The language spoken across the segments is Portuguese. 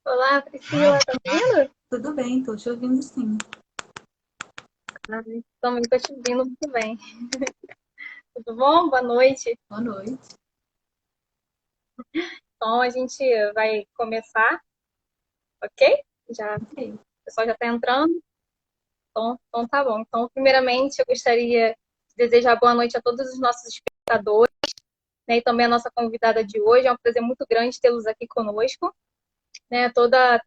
Olá, Priscila, tá me ouvindo? Tudo bem, tô te ouvindo sim. Também tô te ouvindo muito bem. Tudo bom? Boa noite. Boa noite. Então, a gente vai começar, ok? O Ok. pessoal já tá entrando, então tá bom. Então, primeiramente, eu gostaria de desejar boa noite a todos os nossos espectadores, né, e também a nossa convidada de hoje. É um prazer muito grande tê-los aqui conosco, né? Todas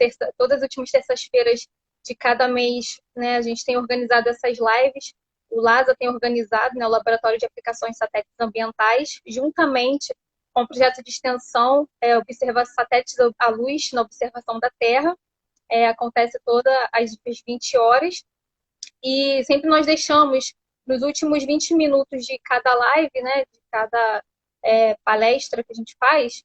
as últimas terças-feiras de cada mês, né, a gente tem organizado essas lives. O LASA tem organizado, né, o Laboratório de Aplicações Satélites Ambientais, juntamente com o projeto de extensão Observa Satélites à Luz na Observação da Terra. Acontece todas as 20 horas. E sempre nós deixamos, nos últimos 20 minutos de cada live, né, de cada palestra que a gente faz,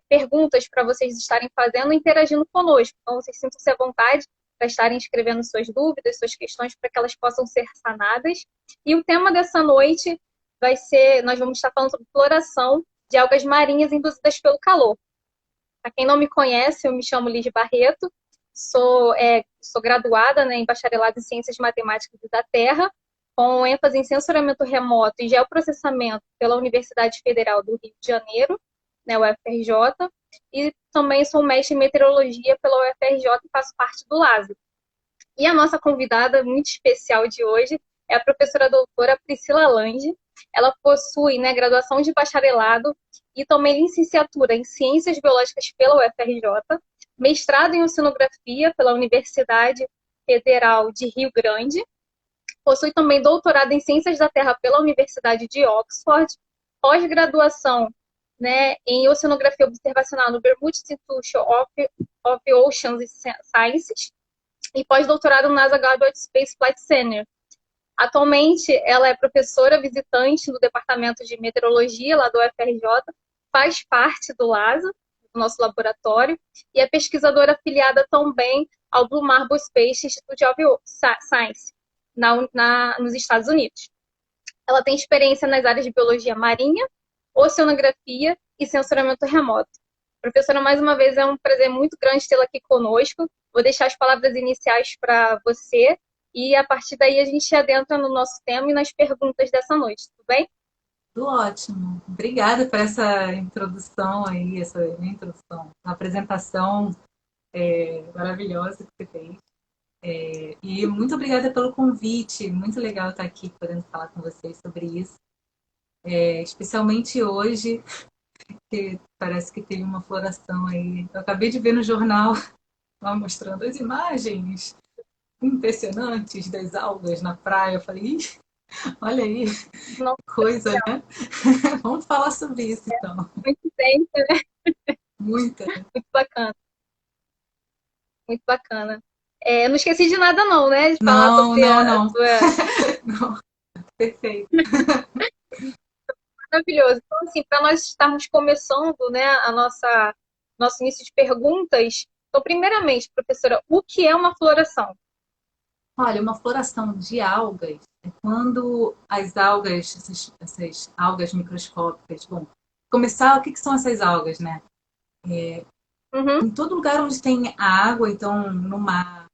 perguntas para vocês estarem fazendo e interagindo conosco. Então, vocês sintam-se à vontade para estarem escrevendo suas dúvidas, suas questões, para que elas possam ser sanadas. E o tema dessa noite vai ser, nós vamos estar falando sobre floração de algas marinhas induzidas pelo calor. Para quem não me conhece, eu me chamo Liz Barreto, sou graduada, né, em bacharelado em Ciências Matemáticas e da Terra, com ênfase em sensoriamento remoto e geoprocessamento pela Universidade Federal do Rio de Janeiro, né, UFRJ, e também sou mestre em meteorologia pela UFRJ e faço parte do LASA. E a nossa convidada muito especial de hoje é a professora doutora Priscila Lange. Ela possui, né, graduação de bacharelado e também licenciatura em Ciências Biológicas pela UFRJ, mestrado em Oceanografia pela Universidade Federal de Rio Grande, possui também doutorado em Ciências da Terra pela Universidade de Oxford, pós-graduação, né, em Oceanografia Observacional no Bermuda Institute of Oceans Sciences e pós-doutorado no NASA Goddard Space Flight Center. Atualmente, ela é professora visitante do Departamento de Meteorologia lá do UFRJ, faz parte do LASA, do nosso laboratório, e é pesquisadora afiliada também ao Blue Marble Space Institute of Science, nos Estados Unidos. Ela tem experiência nas áreas de biologia marinha, oceanografia e sensoramento remoto. Professora, mais uma vez é um prazer muito grande tê-la aqui conosco. Vou deixar as palavras iniciais para você e a partir daí a gente adentra no nosso tema e nas perguntas dessa noite, tudo bem? Tudo ótimo. Obrigada por essa introdução aí, essa introdução, a apresentação maravilhosa que você fez. E muito obrigada pelo convite. Muito legal estar aqui podendo falar com vocês sobre isso. Especialmente hoje, que parece que teve uma floração aí. Eu acabei de ver no jornal lá mostrando as imagens impressionantes das algas na praia. Eu falei, "Ih, olha aí, Não, coisa, né? Vamos falar sobre isso então. muito bem, Muita. muito bacana, muito bacana. Não esqueci de nada não, né? De falar Não, sobre não, a não. sua... Não, perfeito. Maravilhoso. Então, assim, para nós estarmos começando, né, nosso início de perguntas, então, primeiramente, professora, o que é uma floração? Olha, uma floração de algas é quando as algas, essas algas microscópicas, bom, começar, o que são essas algas, né? Uhum, Em todo lugar onde tem água, então no mar,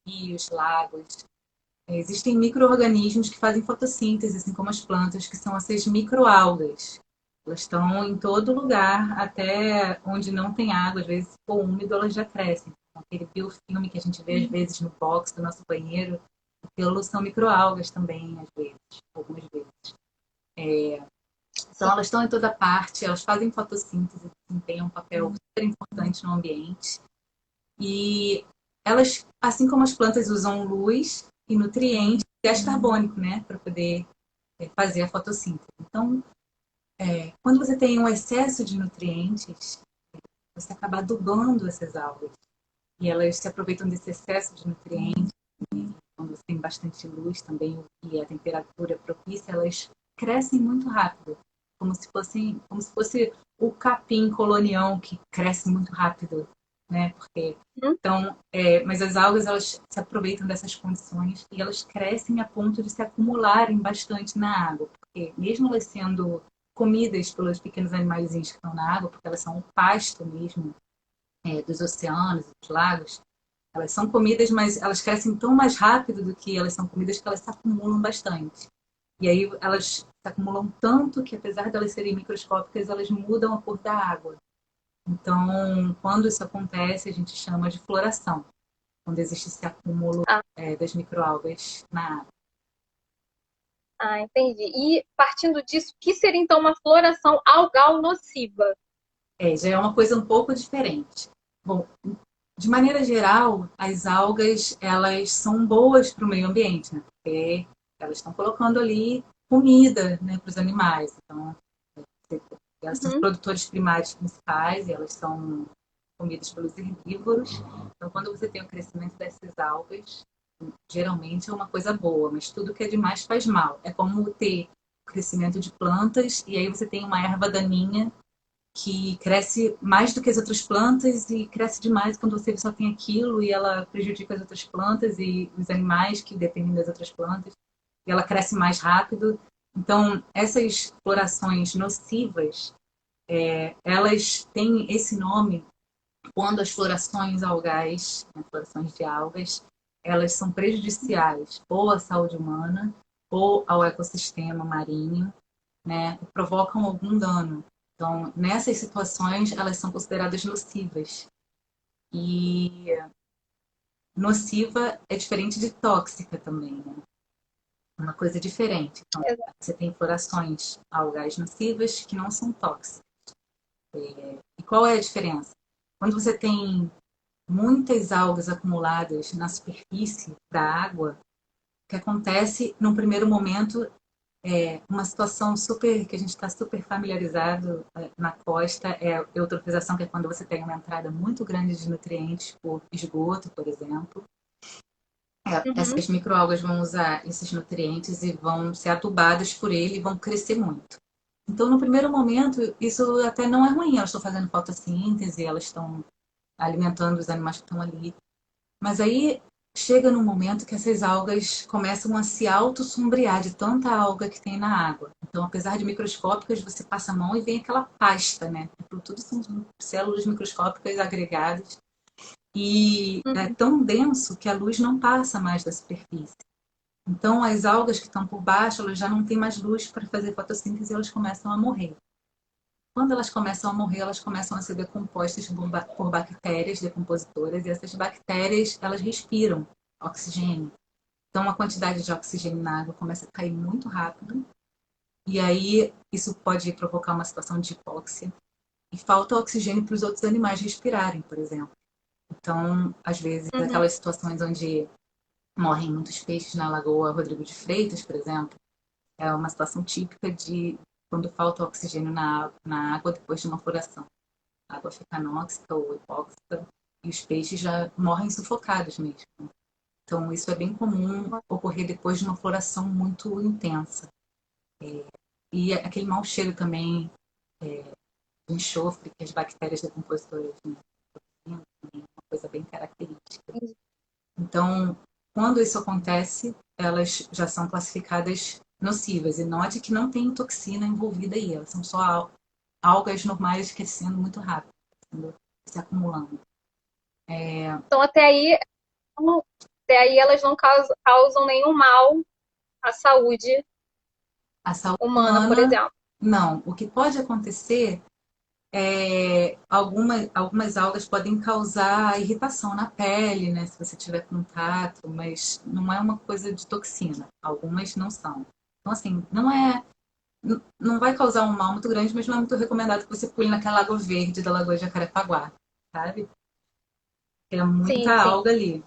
rios, lagos, existem micro-organismos que fazem fotossíntese, assim como as plantas, que são essas microalgas. Elas estão em todo lugar, até onde não tem água, às vezes, se for úmido, elas já crescem. Então, aquele biofilme que a gente vê, às vezes, no box do nosso banheiro, aquilo são microalgas também, às vezes, algumas vezes. Então, sim. elas estão em toda parte, elas fazem fotossíntese, desempenham um papel super importante no ambiente. E elas, assim como as plantas usam luz e nutrientes, gás carbônico, né, para poder fazer a fotossíntese. Então, quando você tem um excesso de nutrientes, você acaba adubando essas algas. E elas se aproveitam desse excesso de nutrientes. Quando você tem bastante luz também e a temperatura propícia, elas crescem muito rápido. Como se fosse o capim colonião que cresce muito rápido, né? Porque Uhum, então, mas as algas elas se aproveitam dessas condições e elas crescem a ponto de se acumularem bastante na água, porque mesmo elas sendo comidas pelos pequenos animaizinhos que estão na água, porque elas são um pasto mesmo dos oceanos, dos lagos, elas são comidas, mas elas crescem tão mais rápido do que elas são comidas que elas se acumulam bastante. E aí elas se acumulam tanto que, apesar de elas serem microscópicas, elas mudam a cor da água. Então, quando isso acontece, a gente chama de floração, quando existe esse acúmulo Ah, das microalgas na água. entendi. E partindo disso, o que seria então uma floração algal nociva? Já é uma coisa um pouco diferente. Bom, de maneira geral, as algas, elas são boas para o meio ambiente, né? Porque elas estão colocando ali comida, né, para os animais. Então, elas são os Uhum. produtores primários principais e elas são comidas pelos herbívoros. Então, quando você tem o crescimento dessas algas, geralmente é uma coisa boa, mas tudo que é demais faz mal. É como ter o crescimento de plantas e aí você tem uma erva daninha que cresce mais do que as outras plantas e cresce demais quando você só tem aquilo e ela prejudica as outras plantas e os animais que dependem das outras plantas e ela cresce mais rápido. Então, essas florações nocivas, elas têm esse nome quando as florações algais, né, florações de algas, elas são prejudiciais ou à saúde humana ou ao ecossistema marinho, né, provocam algum dano. Então, nessas situações, elas são consideradas nocivas. E nociva é diferente de tóxica também, né? Uma coisa diferente. Então, você tem florações algais nocivas que não são tóxicas. E qual é a diferença? Quando você tem muitas algas acumuladas na superfície da água, o que acontece num primeiro momento uma situação super que a gente está super familiarizado na costa é a eutrofização, que é quando você tem uma entrada muito grande de nutrientes por esgoto, por exemplo. Uhum. Essas microalgas vão usar esses nutrientes e vão ser adubadas por ele e vão crescer muito. Então, no primeiro momento, isso até não é ruim. Elas estão fazendo fotossíntese, elas estão alimentando os animais que estão ali. Mas aí chega num momento que essas algas começam a se auto-sombrear de tanta alga que tem na água. Então, apesar de microscópicas, você passa a mão e vem aquela pasta, né? Tudo são células microscópicas agregadas. E é Uhum. tão denso que a luz não passa mais da superfície. Então, as algas que estão por baixo, elas já não têm mais luz para fazer fotossíntese e elas começam a morrer. Quando elas começam a morrer, elas começam a ser decompostas por bactérias decompositoras e essas bactérias, elas respiram oxigênio. Então, a quantidade de oxigênio na água começa a cair muito rápido e aí isso pode provocar uma situação de hipóxia e falta oxigênio para os outros animais respirarem, por exemplo. Então, às vezes, Uhum. aquelas situações onde morrem muitos peixes na Lagoa Rodrigo de Freitas, por exemplo, é uma situação típica de quando falta oxigênio na água depois de uma floração. A água fica anóxica ou hipóxica e os peixes já morrem sufocados mesmo. Então, isso é bem comum ocorrer depois de uma floração muito intensa. E aquele mau cheiro também, de enxofre, que as bactérias decompostoras, né, é uma coisa bem característica. Então, quando isso acontece, elas já são classificadas nocivas. E note que não tem toxina envolvida aí, elas são só algas normais crescendo muito rápido, se acumulando. Então, até aí elas não causam nenhum mal à saúde A saúde humana, por humana, exemplo. não. O que pode acontecer algumas algas podem causar irritação na pele, né, se você tiver contato, mas não é uma coisa de toxina. Algumas não são. Então, assim, não vai causar um mal muito grande, mas não é muito recomendado que você pule naquela água verde da Lagoa de Jacarepaguá, sabe? Tem Sim, muita sim. alga ali.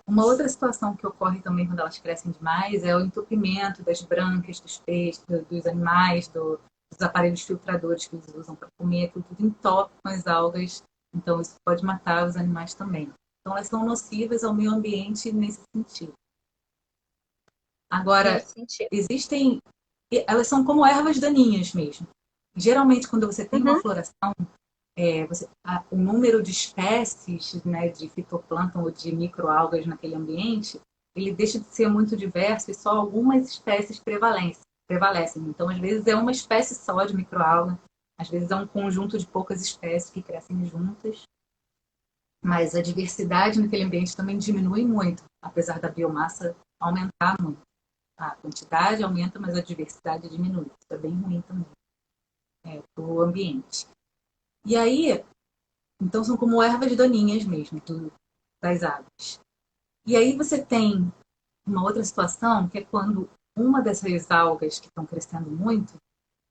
Uma outra situação que ocorre também quando elas crescem demais é o entupimento das brânquias dos peixes, dos animais, dos aparelhos filtradores que eles usam para comer, aquilo tudo entope com as algas, então isso pode matar os animais também. Então elas são nocivas ao meio ambiente nesse sentido. Agora, Nesse sentido. existem, elas são como ervas daninhas mesmo. Geralmente, quando você tem uma Uhum. floração, o número de espécies, né, de fitoplâncton ou de microalgas naquele ambiente, ele deixa de ser muito diverso e só algumas espécies prevalecem. Então, às vezes é uma espécie só de microalga, às vezes é um conjunto de poucas espécies que crescem juntas. Mas a diversidade naquele ambiente também diminui muito, apesar da biomassa aumentar muito. A quantidade aumenta, mas a diversidade diminui. Isso é bem ruim também para o ambiente. E aí, então são como ervas daninhas mesmo das águas. E aí você tem uma outra situação, que é quando uma dessas algas que estão crescendo muito,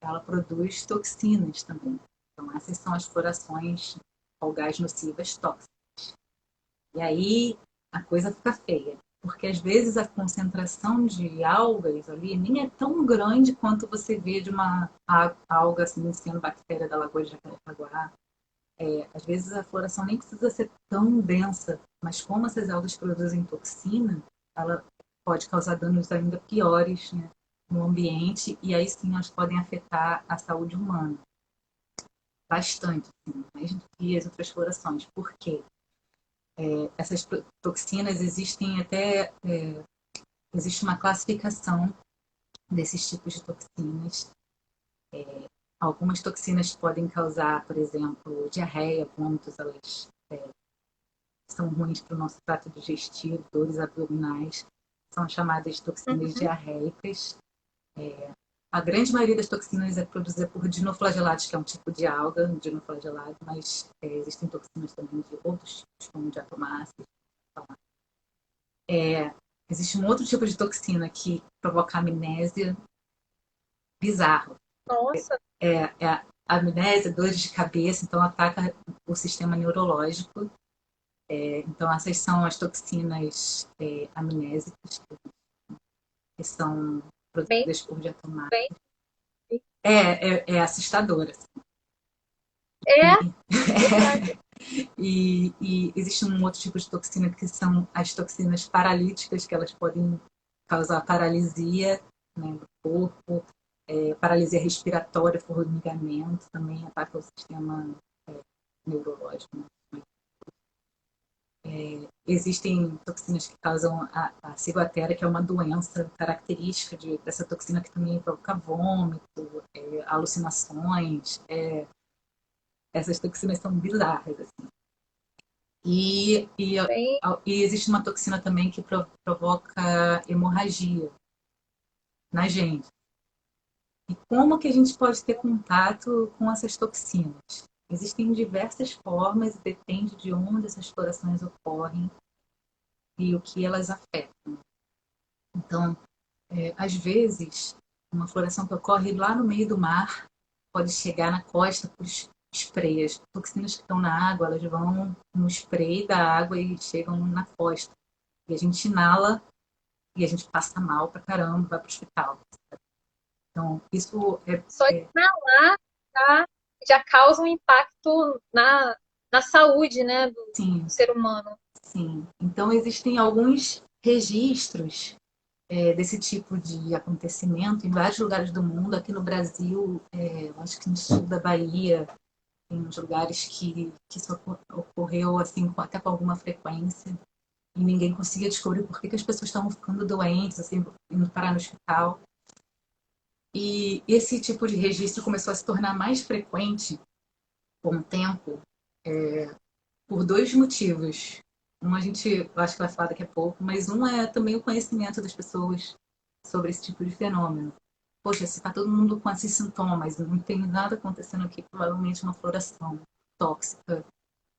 ela produz toxinas também. Então essas são as florações algais nocivas tóxicas. E aí a coisa fica feia, porque às vezes a concentração de algas ali nem é tão grande quanto você vê de uma alga assim, sendo bactéria da Lagoa de Jacarepaguá. Às vezes a floração nem precisa ser tão densa, mas como essas algas produzem toxina, ela pode causar danos ainda piores, né, no ambiente, e aí sim elas podem afetar a saúde humana bastante, assim, mais do que as outras florações. Por quê? Essas toxinas existem existe uma classificação desses tipos de toxinas. Algumas toxinas podem causar, por exemplo, diarreia, vômitos, elas são ruins para o nosso trato digestivo, dores abdominais, são chamadas de toxinas Uhum. diarreicas. A grande maioria das toxinas é produzida por dinoflagelados, que é um tipo de alga, dinoflagelado, mas existem toxinas também de outros tipos, como diatomáceas. Existe um outro tipo de toxina que provoca amnésia, bizarro. Nossa, É a amnésia, dores de cabeça, então ataca o sistema neurológico. Então essas são as toxinas amnésicas, que são bem, produzidas por diatomáceas. bem. É assustador. Assim. É, verdade. E existe um outro tipo de toxina que são as toxinas paralíticas, que elas podem causar paralisia, né, do corpo, paralisia respiratória, formigamento, também ataca o sistema neurológico. Né? Existem toxinas que causam a ciguatera, que é uma doença característica dessa toxina que também provoca vômito, alucinações. Essas toxinas são bizarras. Assim. Bem, E existe uma toxina também que provoca hemorragia na gente. E como que a gente pode ter contato com essas toxinas? Existem diversas formas, depende de onde essas florações ocorrem e o que elas afetam. Então, às vezes, uma floração que ocorre lá no meio do mar pode chegar na costa por spray. As toxinas que estão na água, elas vão no spray da água e chegam na costa. E a gente inala e a gente passa mal pra caramba, vai pro hospital. Então, isso só de inalar já causa um impacto na saúde, né, do sim, ser humano. sim. Então, existem alguns registros desse tipo de acontecimento em vários lugares do mundo. Aqui no Brasil, eu acho que no sul da Bahia, tem uns lugares que isso ocorreu assim, até com alguma frequência. E ninguém conseguia descobrir por que as pessoas estavam ficando doentes, assim, indo parar no hospital. E esse tipo de registro começou a se tornar mais frequente com o tempo, por dois motivos. Um a gente, eu acho que vai falar daqui a pouco, mas um é também o conhecimento das pessoas sobre esse tipo de fenômeno. Poxa, se está todo mundo com esses sintomas, não tem nada acontecendo aqui, provavelmente uma floração tóxica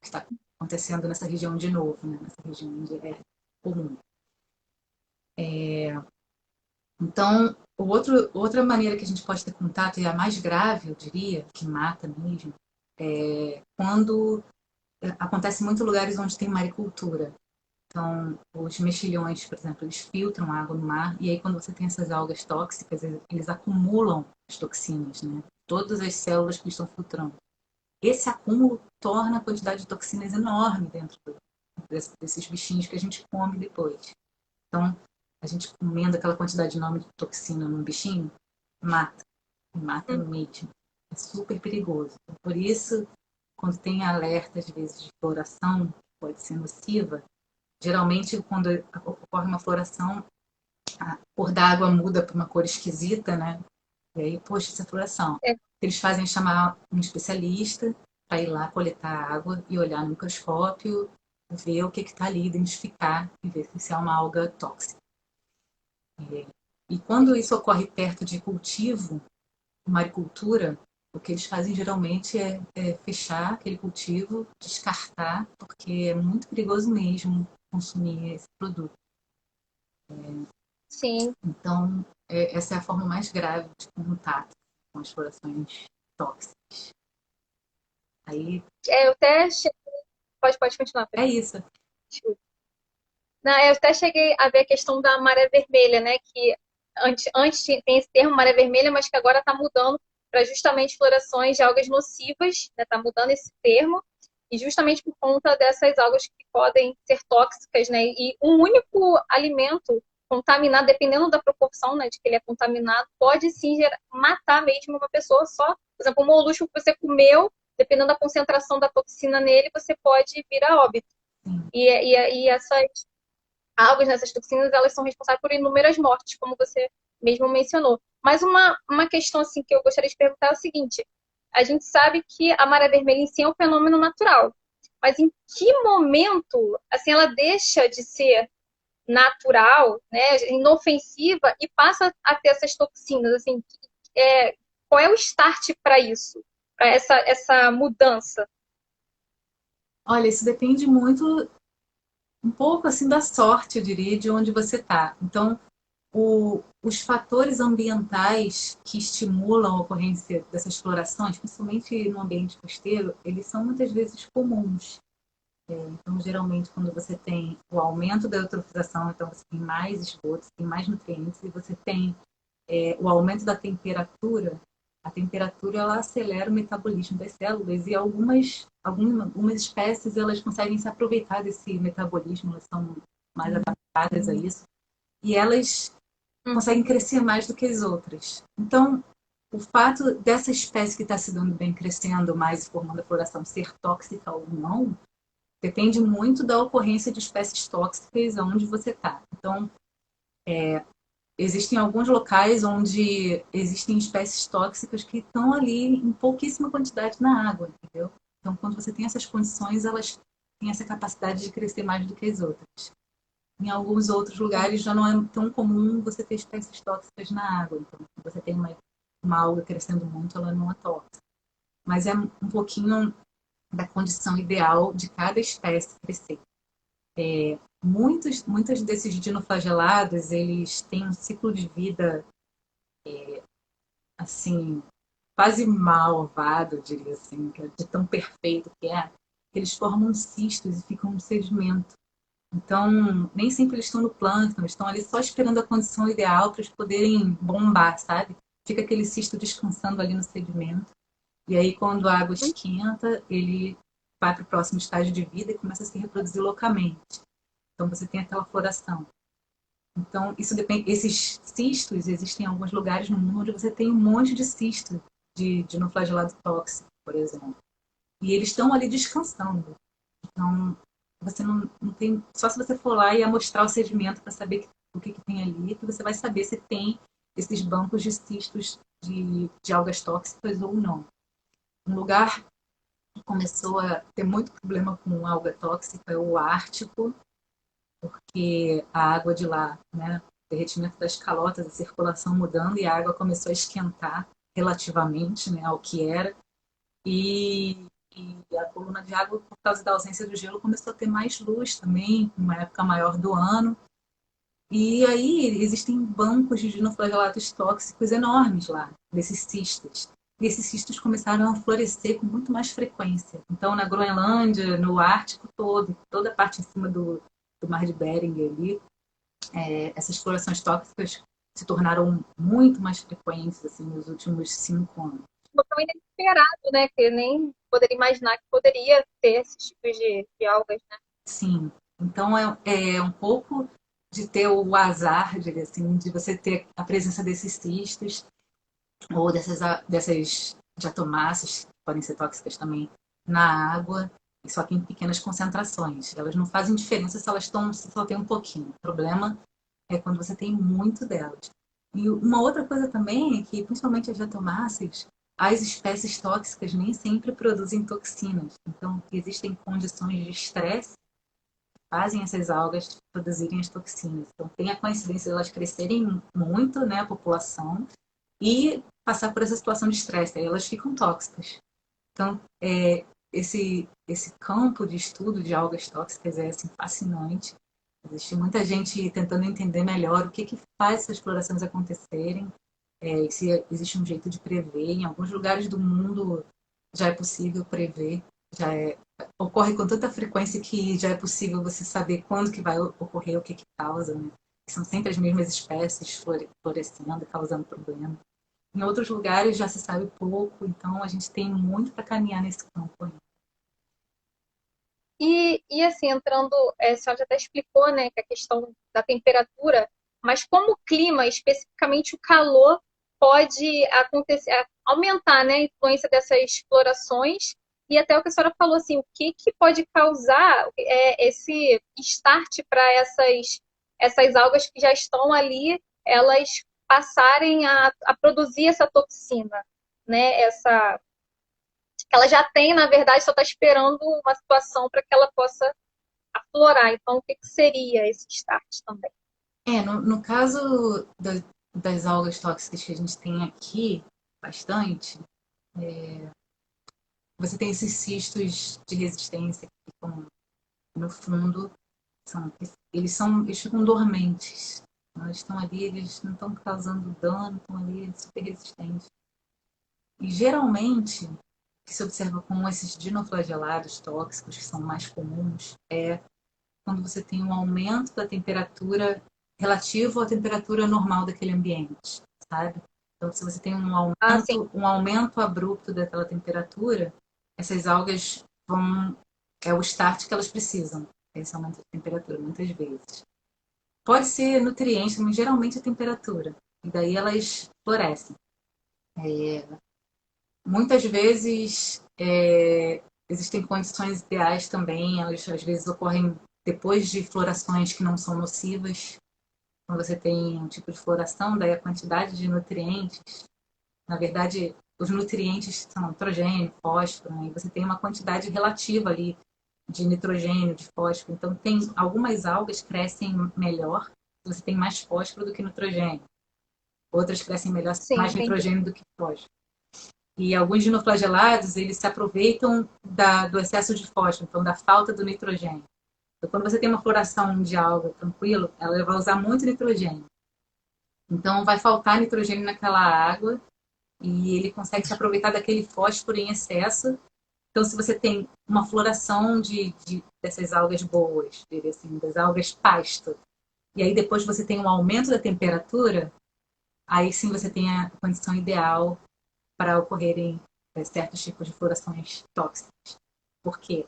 que está acontecendo nessa região de novo, né? Nessa região onde é comum. Então, outra maneira que a gente pode ter contato, e a mais grave, eu diria, que mata mesmo, é quando acontece em muitos lugares onde tem maricultura. Então, os mexilhões, por exemplo, eles filtram a água no mar, e aí quando você tem essas algas tóxicas, eles acumulam as toxinas, né? Todas as células que estão filtrando. Esse acúmulo torna a quantidade de toxinas enorme dentro desses bichinhos que a gente come depois. Então, a gente comendo aquela quantidade enorme de toxina num bichinho, mata mesmo. É super perigoso. Por isso, quando tem alerta, às vezes, de floração, que pode ser nociva, geralmente, quando ocorre uma floração, a cor da água muda para uma cor esquisita, né? E aí, poxa, essa floração. É, Eles fazem chamar um especialista para ir lá coletar a água e olhar no microscópio ver o que está ali, identificar e ver se é uma alga tóxica. E quando isso ocorre perto de cultivo, maricultura, o que eles fazem geralmente é fechar aquele cultivo, descartar, porque é muito perigoso mesmo consumir esse produto. Sim. Então, essa é a forma mais grave de contato com as explorações tóxicas. Aí, Eu até cheguei... Pode continuar. é isso. Desculpa. Não, eu até cheguei a ver a questão da maré vermelha, né? Que antes tem esse termo maré vermelha, mas que agora está mudando para justamente explorações de algas nocivas, né? Está mudando esse termo, e justamente por conta dessas algas que podem ser tóxicas, né? E um único alimento contaminado, dependendo da proporção, né, de que ele é contaminado, pode sim matar mesmo uma pessoa só. Por exemplo, um molusco que você comeu, dependendo da concentração da toxina nele, você pode vir a óbito. E essas algas, nessas toxinas, elas são responsáveis por inúmeras mortes, como você mesmo mencionou. Mas uma questão assim que eu gostaria de perguntar é o seguinte: a gente sabe que a maré vermelha em si é um fenômeno natural, mas em que momento assim ela deixa de ser natural, né, inofensiva e passa a ter essas toxinas? Assim, qual é o start para isso, para essa mudança? Olha, isso depende muito, um pouco assim da sorte, eu diria, de onde você está. Então, os fatores ambientais que estimulam a ocorrência dessas explorações, principalmente no ambiente costeiro, eles são muitas vezes comuns. Então, geralmente, quando você tem o aumento da eutrofização, então você tem mais esgotos, tem mais nutrientes, e você tem o aumento da temperatura, a temperatura ela acelera o metabolismo das células e algumas espécies elas conseguem se aproveitar desse metabolismo, elas são mais adaptadas a isso, e elas conseguem crescer mais do que as outras. Então, o fato dessa espécie que está se dando bem, crescendo mais, formando a floração, ser tóxica ou não, depende muito da ocorrência de espécies tóxicas onde você está. Então, existem alguns locais onde existem espécies tóxicas que estão ali em pouquíssima quantidade na água, entendeu? Então, quando você tem essas condições, elas têm essa capacidade de crescer mais do que as outras. Em alguns outros lugares já não é tão comum você ter espécies tóxicas na água. Então, se você tem uma alga crescendo muito, ela não é tóxica. Mas é um pouquinho da condição ideal de cada espécie crescer. Muitos desses dinoflagelados, eles têm um ciclo de vida, assim, quase malvado, eu diria assim, de tão perfeito que é, que eles formam cistos e ficam no sedimento. Então, nem sempre eles estão no plâncton, eles estão ali só esperando a condição ideal para eles poderem bombar, sabe? Fica aquele cisto descansando ali no sedimento. E aí, quando a água esquenta, ele vai para o próximo estágio de vida e começa a se reproduzir loucamente. Então, você tem aquela floração. Então, isso depende. Esses cistos existem em alguns lugares no mundo onde você tem um monte de cisto de dinoflagelado tóxico, por exemplo. E eles estão ali descansando. Então, você não tem. Só se você for lá e amostrar o sedimento para saber o que tem ali, que você vai saber se tem esses bancos de cistos de algas tóxicas ou não. Um lugar que começou a ter muito problema com alga tóxica é o Ártico, porque a água de lá, né, o derretimento das calotas, a circulação mudando e a água começou a esquentar relativamente, né, ao que era. E a coluna de água, por causa da ausência do gelo, começou a ter mais luz também, uma época maior do ano. E aí existem bancos de dinoflagelatos tóxicos enormes lá, desses cistos. E esses cistos começaram a florescer com muito mais frequência. Então, na Groenlândia, no Ártico todo, toda a parte em cima do Mar de Bering ali, essas florações tóxicas se tornaram muito mais frequentes assim, nos últimos 5 anos. Tão inesperado, né? Que nem poderia imaginar que poderia ter esses tipos de algas, né? Sim. Então, é um pouco de ter o azar, assim, de você ter a presença desses cistos ou dessas diatomáceas, que podem ser tóxicas também, na água, só que em pequenas concentrações. Elas não fazem diferença se elas estão, se só tem um pouquinho. O problema é quando você tem muito delas. E uma outra coisa também é que, principalmente as diatomáceas, as espécies tóxicas nem sempre produzem toxinas. Então, existem condições de estresse fazem essas algas produzirem as toxinas. Então, tem a coincidência de elas crescerem muito, né, a população, e passar por essa situação de estresse. Aí elas ficam tóxicas. Então, esse campo de estudo de algas tóxicas é assim, fascinante. Existe muita gente tentando entender melhor o que faz essas explorações acontecerem, se existe um jeito de prever. Em alguns lugares do mundo já é possível prever, ocorre com tanta frequência que já é possível você saber quando que vai ocorrer, o que causa, né? São sempre as mesmas espécies florescendo, causando problema. Em outros lugares já se sabe pouco, então a gente tem muito para caminhar nesse campo aí. E assim, entrando, a senhora já até explicou, né, que a questão da temperatura, mas como o clima, especificamente o calor, pode acontecer, aumentar, né, a influência dessas explorações, e até o que a senhora falou, assim, o que pode causar esse start para essas algas que já estão ali, elas passarem a produzir essa toxina, né, que ela já tem, na verdade, só está esperando uma situação para que ela possa aflorar. Então, o que seria esse start também? No caso das algas tóxicas que a gente tem aqui, bastante, você tem esses cistos de resistência que ficam no fundo, eles ficam dormentes. Eles estão ali, eles não estão causando dano, estão ali super resistentes. E geralmente, o que se observa com esses dinoflagelados tóxicos, que são mais comuns, é quando você tem um aumento da temperatura relativo à temperatura normal daquele ambiente, sabe? Então, se você tem um aumento abrupto daquela temperatura, essas algas é o start que elas precisam, esse aumento de temperatura, muitas vezes. Pode ser nutriente, mas geralmente a temperatura. E daí elas florescem. Muitas vezes existem condições ideais também, elas às vezes ocorrem depois de florações que não são nocivas. Quando você tem um tipo de floração, daí a quantidade de nutrientes, na verdade, os nutrientes são nitrogênio, fósforo, né? E você tem uma quantidade relativa ali de nitrogênio, de fósforo. Então, tem algumas algas que crescem melhor se você tem mais fósforo do que nitrogênio. Outras crescem melhor se tem mais nitrogênio do que fósforo. E alguns dinoflagelados, eles se aproveitam do excesso de fósforo, então da falta do nitrogênio. Então, quando você tem uma floração de alga tranquilo, ela vai usar muito nitrogênio. Então, vai faltar nitrogênio naquela água e ele consegue se aproveitar daquele fósforo em excesso. Então, se você tem uma floração dessas algas boas, assim, das algas pasto, e aí depois você tem um aumento da temperatura, aí sim você tem a condição ideal para ocorrerem certos tipos de florações tóxicas. Porque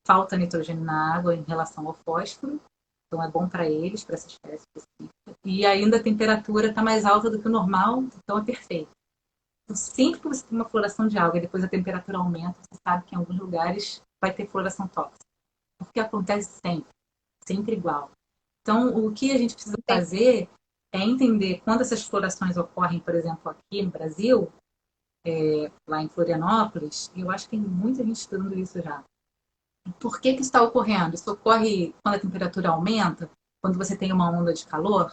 falta nitrogênio na água em relação ao fósforo, então é bom para eles, para essa espécie específica. E ainda a temperatura está mais alta do que o normal, então é perfeito. Então, sempre que você tem uma floração de alga e depois a temperatura aumenta, você sabe que em alguns lugares vai ter floração tóxica. Porque acontece sempre igual. Então, o que a gente precisa fazer é entender quando essas florações ocorrem, por exemplo, aqui no Brasil, lá em Florianópolis, e eu acho que tem muita gente estudando isso já. Por que está ocorrendo? Isso ocorre quando a temperatura aumenta, quando você tem uma onda de calor,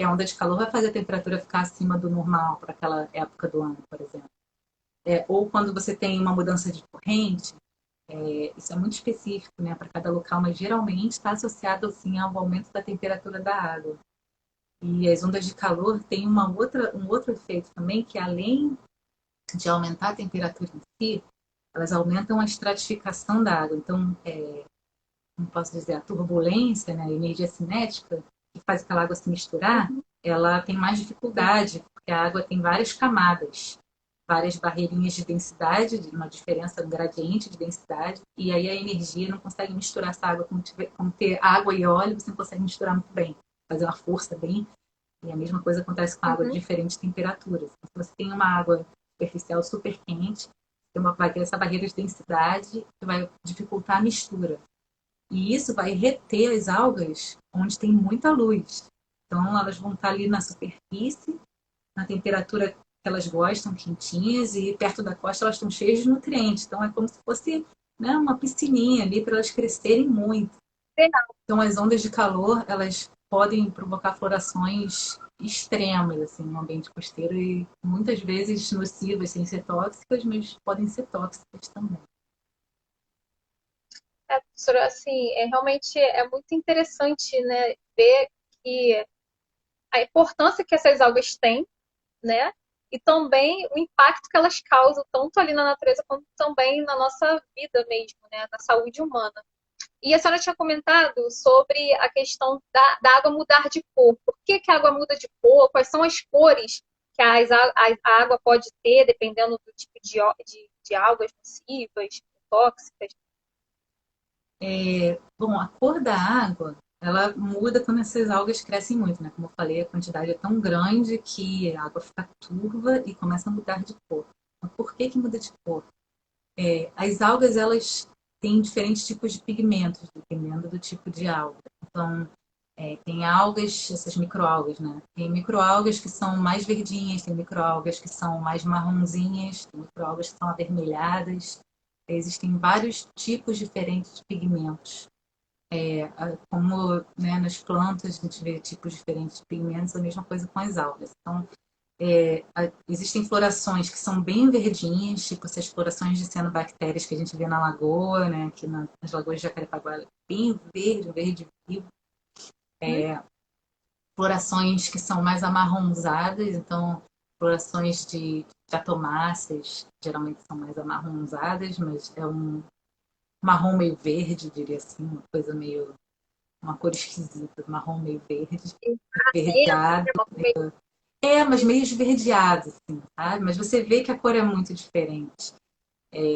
e a onda de calor vai fazer a temperatura ficar acima do normal para aquela época do ano, por exemplo. Ou quando você tem uma mudança de corrente, isso é muito específico, né, para cada local, mas geralmente está associado assim, ao aumento da temperatura da água. E as ondas de calor têm um outro efeito também, que além de aumentar a temperatura em si, elas aumentam a estratificação da água. Então, como posso dizer, a turbulência, né, a energia cinética, que faz aquela água se misturar, ela tem mais dificuldade, porque a água tem várias camadas, várias barreirinhas de densidade, uma diferença, um gradiente de densidade, e aí a energia não consegue misturar essa água, como ter água e óleo, você não consegue misturar muito bem, fazer uma força bem, e a mesma coisa acontece com a água de diferentes temperaturas. Então, se você tem uma água superficial super quente, vai ter essa barreira de densidade que vai dificultar a mistura. E isso vai reter as algas onde tem muita luz. Então, elas vão estar ali na superfície, na temperatura que elas gostam, quentinhas, e perto da costa elas estão cheias de nutrientes. Então, é como se fosse, né, uma piscininha ali para elas crescerem muito. Então, as ondas de calor, elas podem provocar florações extremas, assim, no ambiente costeiro e muitas vezes nocivas, sem ser tóxicas, mas podem ser tóxicas também. Professora, assim, realmente é muito interessante, né, ver que a importância que essas algas têm, né, e também o impacto que elas causam tanto ali na natureza quanto também na nossa vida mesmo, né, na saúde humana. E a senhora tinha comentado sobre a questão da água mudar de cor. Por que, que a água muda de cor? Quais são as cores que a água pode ter, dependendo do tipo de algas nocivas, tóxicas? Bom, a cor da água, ela muda quando essas algas crescem muito, né? Como eu falei, a quantidade é tão grande que a água fica turva e começa a mudar de cor. Mas por que que muda de cor? As algas, elas têm diferentes tipos de pigmentos, dependendo do tipo de alga. Então, tem algas, essas microalgas, né? Tem microalgas que são mais verdinhas, tem microalgas que são mais marronzinhas, tem microalgas que são avermelhadas. Existem vários tipos diferentes de pigmentos. Como, né, nas plantas a gente vê tipos diferentes de pigmentos, a mesma coisa com as algas. Então, existem florações que são bem verdinhas, tipo essas florações de cianobactérias que a gente vê na lagoa, né? Aqui nas lagoas de Jacarepaguá, bem verde, verde vivo. Florações que são mais amarronzadas, então florações de diatomáceas geralmente são mais amarronzadas, mas é um marrom meio verde, diria assim, uma coisa meio, uma cor esquisita, marrom meio verde, esverdeado. Mas meio esverdeado, assim, sabe? Mas você vê que a cor é muito diferente.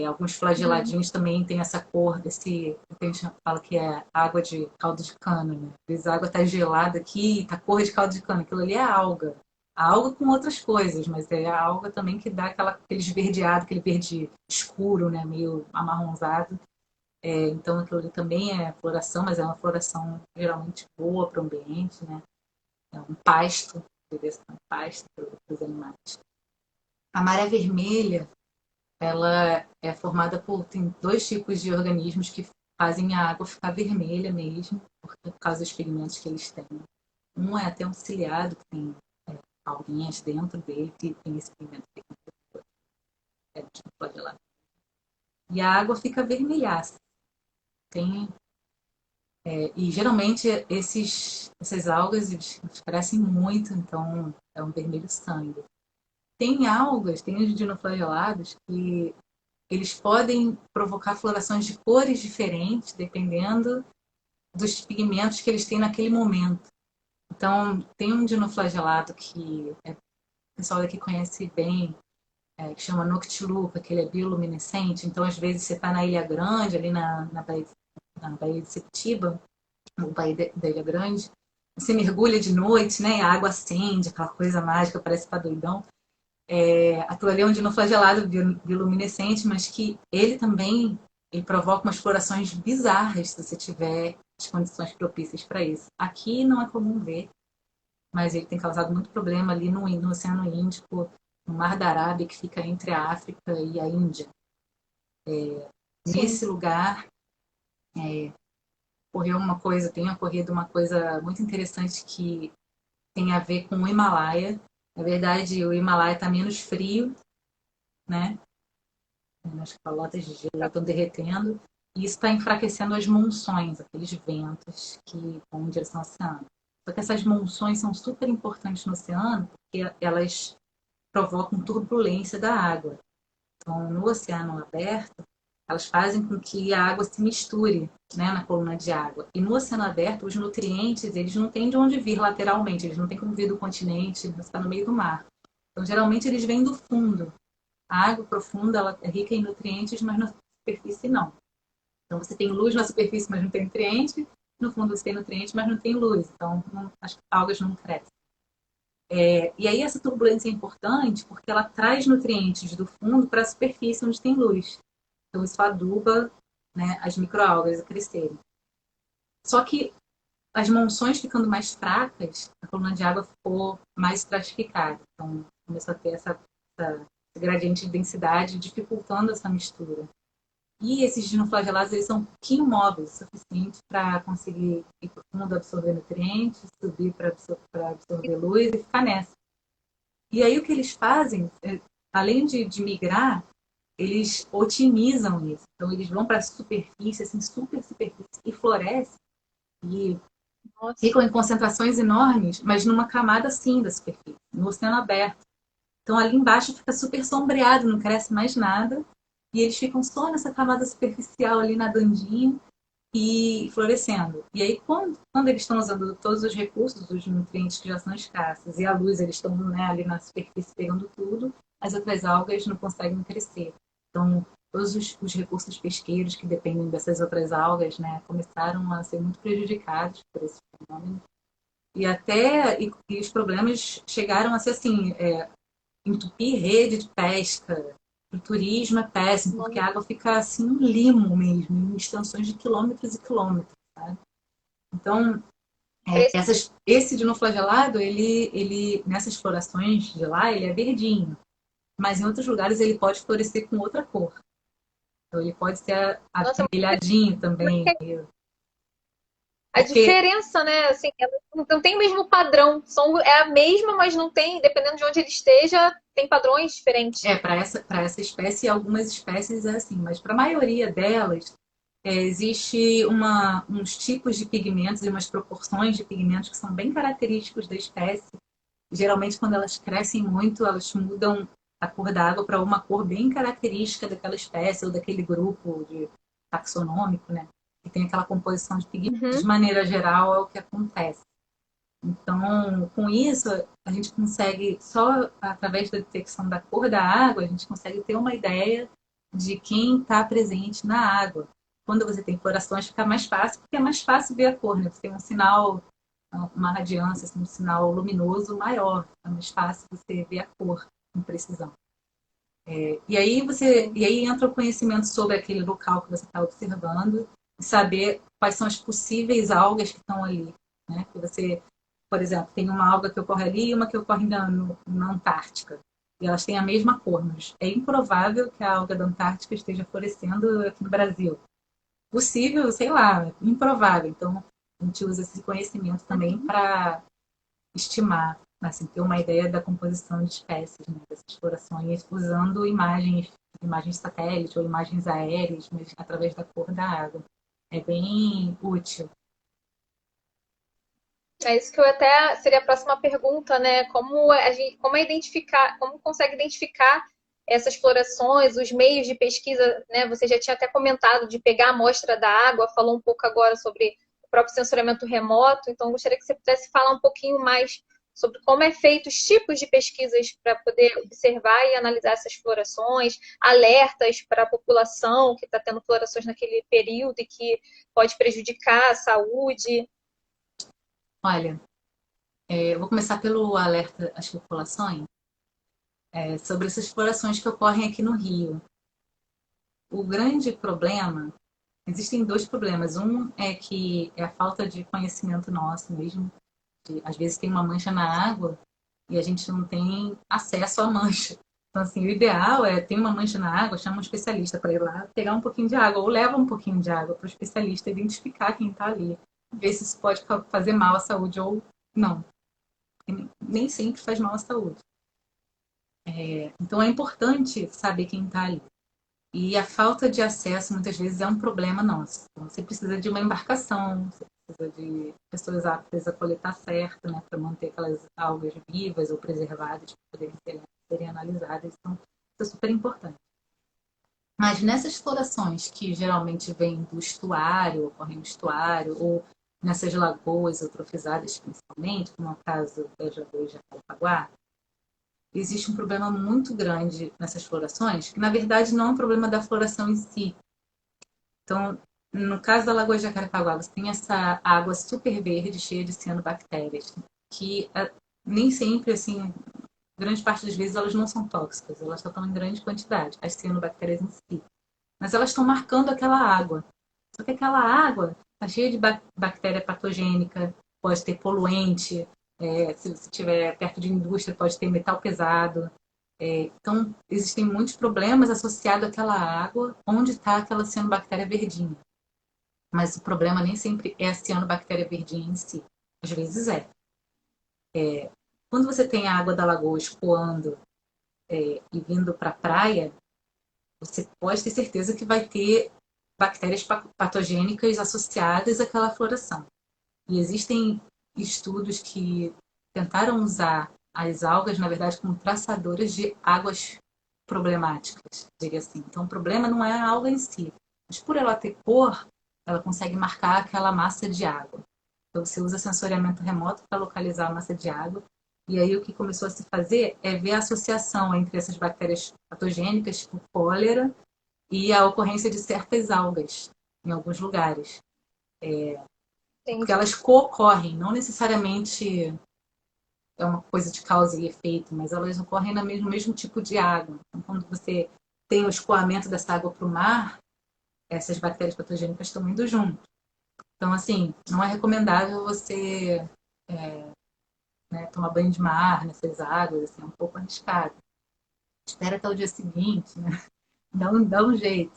Alguns flageladinhos também têm essa cor desse, a gente fala que é água de caldo de cana, né? Às vezes a água tá gelada aqui, tá cor de caldo de cana, aquilo ali é alga. A alga com outras coisas, mas é a alga também que dá aquele esverdeado, aquele verde escuro, né? Meio amarronzado. Então aquilo ali também é floração, mas é uma floração geralmente boa para o ambiente, né? É um pasto, deveria ser um pasto para os animais. A maré vermelha, ela é formada tem dois tipos de organismos que fazem a água ficar vermelha mesmo, por causa dos pigmentos que eles têm. Um é até um ciliado, que tem alguinhas dentro dele, que tem esse pigmento que é tipo flagelado. E a água fica vermelhaça. Tem, e geralmente essas algas eles crescem muito, então é um vermelho sangue. Tem algas, tem os dinoflagelados que eles podem provocar florações de cores diferentes, dependendo dos pigmentos que eles têm naquele momento. Então, tem um dinoflagelado que o pessoal daqui conhece bem, que chama Noctiluca, que ele é bioluminescente. Então, às vezes, você está na Ilha Grande, ali na Baía de Septiba, no Baía da Ilha Grande, você mergulha de noite, né? A água acende, aquela coisa mágica, parece para doidão. Aquilo ali é um dinoflagelado bioluminescente, mas que ele também provoca umas florações bizarras se você tiver as condições propícias para isso. Aqui não é comum ver, mas ele tem causado muito problema ali no Oceano Índico, no Mar da Arábia, que fica entre a África e a Índia. Sim. Nesse lugar, tem ocorrido uma coisa muito interessante que tem a ver com o Himalaia. Na verdade, o Himalaia está menos frio, né? As calotas de gelo estão derretendo, e isso está enfraquecendo as monções, aqueles ventos que vão em direção ao oceano. Só que essas monções são super importantes no oceano, porque elas provocam turbulência da água. Então, no oceano aberto, elas fazem com que a água se misture, né, na coluna de água. E no oceano aberto, os nutrientes, eles não têm de onde vir lateralmente, eles não têm como vir do continente, você está no meio do mar. Então, geralmente, eles vêm do fundo. A água profunda, ela é rica em nutrientes, mas na superfície não. Então você tem luz na superfície, mas não tem nutriente. No fundo você tem nutriente, mas não tem luz. Então as algas não crescem. E aí essa turbulência é importante porque ela traz nutrientes do fundo para a superfície onde tem luz. Então isso aduba, né, as microalgas a crescerem. Só que as monções ficando mais fracas, a coluna de água ficou mais estratificada. Então começou a ter esse gradiente de densidade dificultando essa mistura. E esses dinoflagelados, eles são um pouquinho móveis, o suficiente para conseguir ir para o fundo, absorver nutrientes, subir para absorver luz e ficar nessa. E aí o que eles fazem, além de migrar, eles otimizam isso. Então eles vão para a superfície, assim, super superfície, e florescem. E Nossa. ficam em concentrações enormes, mas numa camada sim da superfície, no oceano aberto. Então ali embaixo fica super sombreado, não cresce mais nada. E eles ficam só nessa camada superficial ali nadandinho e florescendo. E aí, quando eles estão usando todos os recursos, os nutrientes que já são escassos, e a luz, eles estão, né, ali na superfície pegando tudo, as outras algas não conseguem crescer. Então, todos os recursos pesqueiros que dependem dessas outras algas, né, começaram a ser muito prejudicados por esse fenômeno. E os problemas chegaram a ser assim, entupir rede de pesca. O turismo é péssimo, porque a água fica assim um limo mesmo, em extensões de quilômetros e quilômetros. Sabe? Então, esse dinoflagelado, ele nessas florações de lá, ele é verdinho. Mas em outros lugares ele pode florescer com outra cor. Então ele pode ser Nossa, avermelhadinho também. a Porque diferença, né? Assim, ela não tem o mesmo padrão. É a mesma, mas não tem, dependendo de onde ele esteja, tem padrões diferentes. para essa espécie, algumas espécies é assim, mas para a maioria delas, existe uns tipos de pigmentos e umas proporções de pigmentos que são bem característicos da espécie. Geralmente, quando elas crescem muito, elas mudam a cor da água para uma cor bem característica daquela espécie ou daquele grupo taxonômico, né? Que tem aquela composição de pigmentos. De maneira geral, é o que acontece. Então, com isso, a gente consegue, só através da detecção da cor da água, a gente consegue ter uma ideia de quem está presente na água. Quando você tem florações, fica mais fácil, porque é mais fácil ver a cor, né? Você tem um sinal, uma radiância, assim, um sinal luminoso maior. É mais fácil você ver a cor com precisão. E aí entra o conhecimento sobre aquele local que você está observando e saber quais são as possíveis algas que estão ali. Né? Que você, por exemplo, tem uma alga que ocorre ali e uma que ocorre na Antártica. E elas têm a mesma cor, mas é improvável que a alga da Antártica esteja florescendo aqui no Brasil. Possível, sei lá, improvável. Então, a gente usa esse conhecimento também para estimar, assim, ter uma ideia da composição de espécies, né, dessas explorações, usando imagens satélite ou imagens aéreas, mas através da cor da água. É bem útil. É isso que eu até seria a próxima pergunta, né? Como consegue identificar essas explorações, os meios de pesquisa, né? Você já tinha até comentado de pegar a amostra da água, falou um pouco agora sobre o próprio sensoriamento remoto, então gostaria que você pudesse falar um pouquinho mais sobre como é feito os tipos de pesquisas para poder observar e analisar essas florações, alertas para a população que está tendo florações naquele período e que pode prejudicar a saúde. Olha, eu vou começar pelo alerta às populações sobre essas explorações que ocorrem aqui no Rio. O grande problema, existem dois problemas. Um é que é a falta de conhecimento nosso mesmo. Às vezes tem uma mancha na água e a gente não tem acesso à mancha. Então, assim, o ideal é ter uma mancha na água, chama um especialista para ir lá pegar um pouquinho de água, ou leva um pouquinho de água para o especialista identificar quem está ali, ver se isso pode fazer mal à saúde ou não. Nem sempre faz mal à saúde. Então, é importante saber quem está ali. E a falta de acesso, muitas vezes, é um problema nosso. Então, você precisa de uma embarcação, você precisa de pessoas aptas a coletar certo, né, para manter aquelas algas vivas ou preservadas para poderem serem analisadas. Então, isso é super importante. Mas nessas explorações que geralmente vêm do estuário, ocorrem no estuário, ou nessas lagoas eutrofizadas principalmente, como é o caso das lagoas de Jacarepaguá, existe um problema muito grande nessas florações, que na verdade não é um problema da floração em si. Então, no caso da Lagoa de Jacarepaguá, você tem essa água super verde, cheia de cianobactérias, que nem sempre, assim, grande parte das vezes elas não são tóxicas, elas só estão em grande quantidade, as cianobactérias em si. Mas elas estão marcando aquela água. Só que aquela água está cheia de bactéria patogênica, pode ter poluente, se você estiver perto de indústria, pode ter metal pesado. Então, existem muitos problemas associados àquela água onde está aquela cianobactéria verdinha. Mas o problema nem sempre é a cianobactéria verdinha em si. Às vezes é. Quando você tem a água da lagoa escoando e vindo para a praia, você pode ter certeza que vai ter bactérias patogênicas associadas àquela floração. E existem estudos que tentaram usar as algas, na verdade, como traçadoras de águas problemáticas, diria assim. Então, o problema não é a alga em si, mas por ela ter cor, ela consegue marcar aquela massa de água. Então, você usa sensoriamento remoto para localizar a massa de água. E aí, o que começou a se fazer é ver a associação entre essas bactérias patogênicas, tipo cólera, e a ocorrência de certas algas em alguns lugares. Porque Entendi. elas co-ocorrem, não necessariamente é uma coisa de causa e efeito, mas elas ocorrem no mesmo tipo de água. Então, quando você tem o escoamento dessa água para o mar, essas bactérias patogênicas estão indo junto. Então, assim, não é recomendável você tomar banho de mar nessas águas, assim, é um pouco arriscado. Espera até o dia seguinte, né? Dá um jeito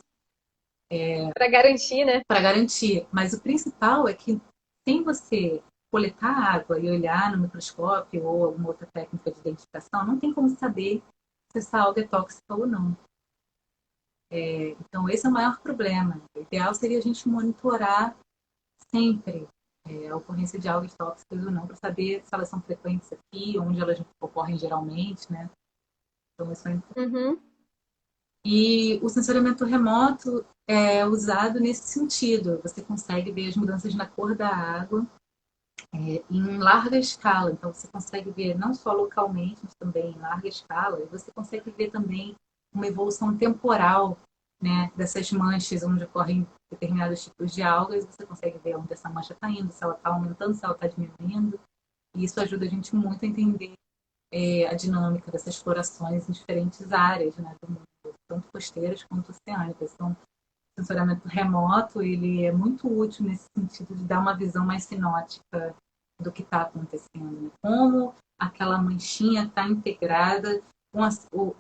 Para garantir, né? para garantir. Mas o principal é que, sem você coletar água e olhar no microscópio ou alguma outra técnica de identificação, não tem como saber se essa alga é tóxica ou não. Então, esse é o maior problema. O ideal seria a gente monitorar sempre a ocorrência de algas tóxicas ou não, para saber se elas são frequentes aqui, onde elas ocorrem geralmente, né? Então, isso é importante. Uhum. E o sensoriamento remoto é usado nesse sentido. Você consegue ver as mudanças na cor da água em larga escala. Então, você consegue ver não só localmente, mas também em larga escala. E você consegue ver também uma evolução temporal, né, dessas manchas onde ocorrem determinados tipos de algas. Você consegue ver onde essa mancha está indo, se ela está aumentando, se ela está diminuindo. E isso ajuda a gente muito a entender a dinâmica dessas florações em diferentes áreas, né, do mundo, tanto costeiras quanto oceânicas. Então, o sensoriamento remoto ele é muito útil nesse sentido de dar uma visão mais sinótica do que está acontecendo, né? Como aquela manchinha está integrada com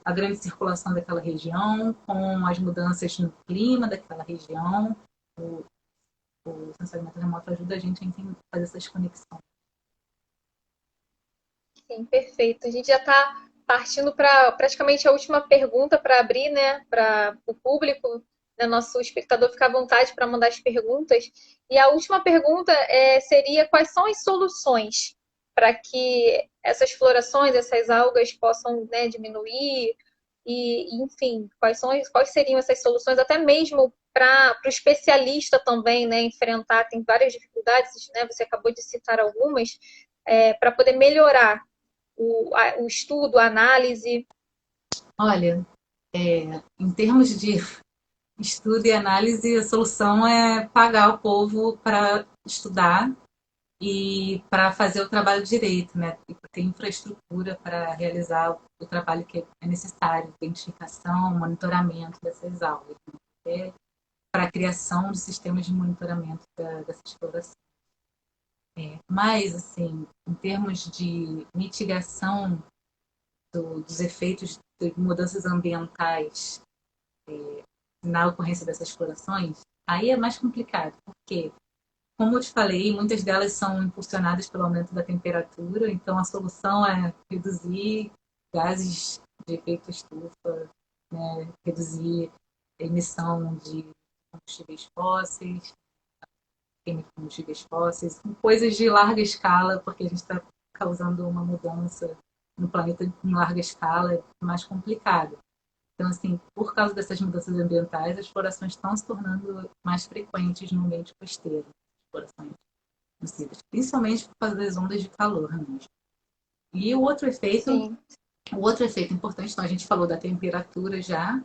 a grande circulação daquela região, com as mudanças no clima daquela região. O, o sensoriamento remoto ajuda a gente a fazer essas conexões. Sim, perfeito. A gente já está partindo para praticamente a última pergunta para abrir, né, para o público, né, nosso espectador ficar à vontade para mandar as perguntas. E a última pergunta seria quais são as soluções para que essas florações, essas algas possam, né, diminuir e, enfim, quais seriam essas soluções, até mesmo para o especialista também, né, enfrentar, tem várias dificuldades, né, você acabou de citar algumas, para poder melhorar o estudo, a análise? Olha, em termos de estudo e análise, a solução é pagar o povo para estudar e para fazer o trabalho direito, né? E ter infraestrutura para realizar o trabalho que é necessário, identificação, monitoramento dessas aulas, né? Para a criação de sistemas de monitoramento dessa exploração. Mas, assim, em termos de mitigação dos efeitos de mudanças ambientais na ocorrência dessas explorações, aí é mais complicado, porque, como eu te falei, muitas delas são impulsionadas pelo aumento da temperatura, então a solução é reduzir gases de efeito estufa, né, reduzir a emissão de combustíveis fósseis, combustíveis fósseis, coisas de larga escala, porque a gente está causando uma mudança no planeta em larga escala, é mais complicado. Então, assim, por causa dessas mudanças ambientais, as explorações estão se tornando mais frequentes no ambiente costeiro, explorações nocivas, principalmente por causa das ondas de calor mesmo. E Sim. o outro efeito importante, então a gente falou da temperatura já,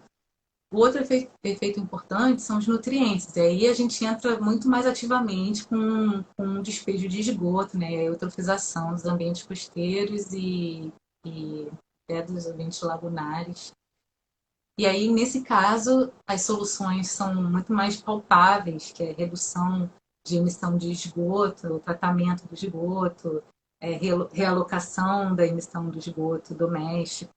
o outro efeito importante são os nutrientes. E aí a gente entra muito mais ativamente com o despejo de esgoto, né? A eutrofização dos ambientes costeiros e dos ambientes lagunares. E aí, nesse caso, as soluções são muito mais palpáveis, que é redução de emissão de esgoto, tratamento do esgoto, realocação da emissão do esgoto doméstico,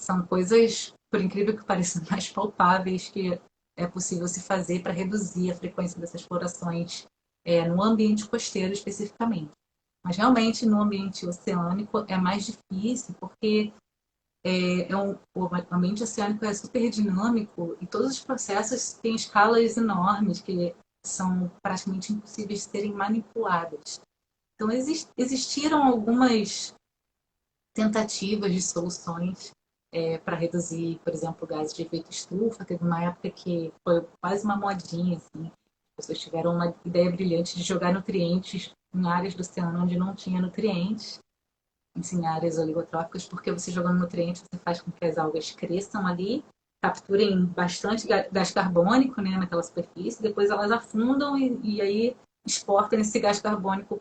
São coisas, por incrível que pareça, mais palpáveis que é possível se fazer para reduzir a frequência dessas florações no ambiente costeiro especificamente. Mas realmente no ambiente oceânico é mais difícil, porque o ambiente oceânico é super dinâmico e todos os processos têm escalas enormes que são praticamente impossíveis de serem manipuladas. Então existiram algumas tentativas de soluções para reduzir, por exemplo, gases de efeito estufa. Teve uma época que foi quase uma modinha, assim. As pessoas tiveram uma ideia brilhante de jogar nutrientes em áreas do oceano onde não tinha nutrientes, em áreas oligotróficas, porque você jogando nutrientes, você faz com que as algas cresçam ali, capturem bastante gás carbônico, né, naquela superfície, depois elas afundam e aí exportam esse gás carbônico,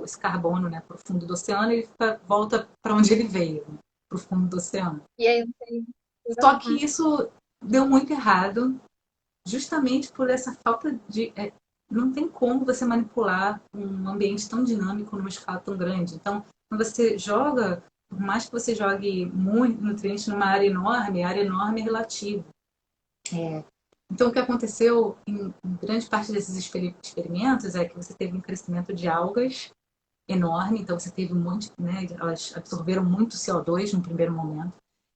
esse carbono, né, para o fundo do oceano e volta para onde ele veio, né, para o fundo do oceano. E aí, Só que isso deu muito errado, justamente por essa falta de... não tem como você manipular um ambiente tão dinâmico numa escala tão grande. Então, quando você joga, por mais que você jogue muito nutriente numa área enorme, a área enorme é relativa. Então, o que aconteceu em grande parte desses experimentos é que você teve um crescimento de algas enorme, então você teve um monte, né, elas absorveram muito CO2 no primeiro momento.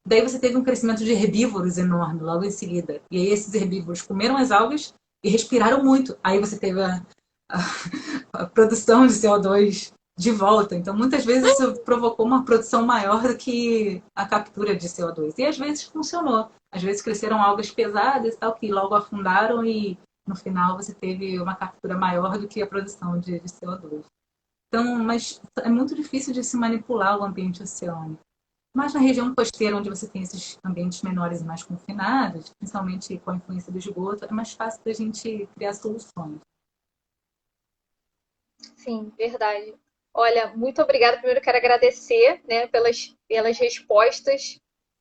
Daí você teve um crescimento de herbívoros enorme logo em seguida. E aí esses herbívoros comeram as algas e respiraram muito. Aí você teve a produção de CO2 de volta. Então, muitas vezes isso provocou uma produção maior do que a captura de CO2. E às vezes funcionou. Às vezes cresceram algas pesadas e tal, que logo afundaram e no final você teve uma captura maior do que a produção de CO2. Então, mas é muito difícil de se manipular o ambiente oceânico. Mas na região costeira, onde você tem esses ambientes menores e mais confinados, principalmente com a influência do esgoto, é mais fácil da gente criar soluções. sim, verdade. Olha, muito obrigada. Primeiro quero agradecer, né, pelas respostas,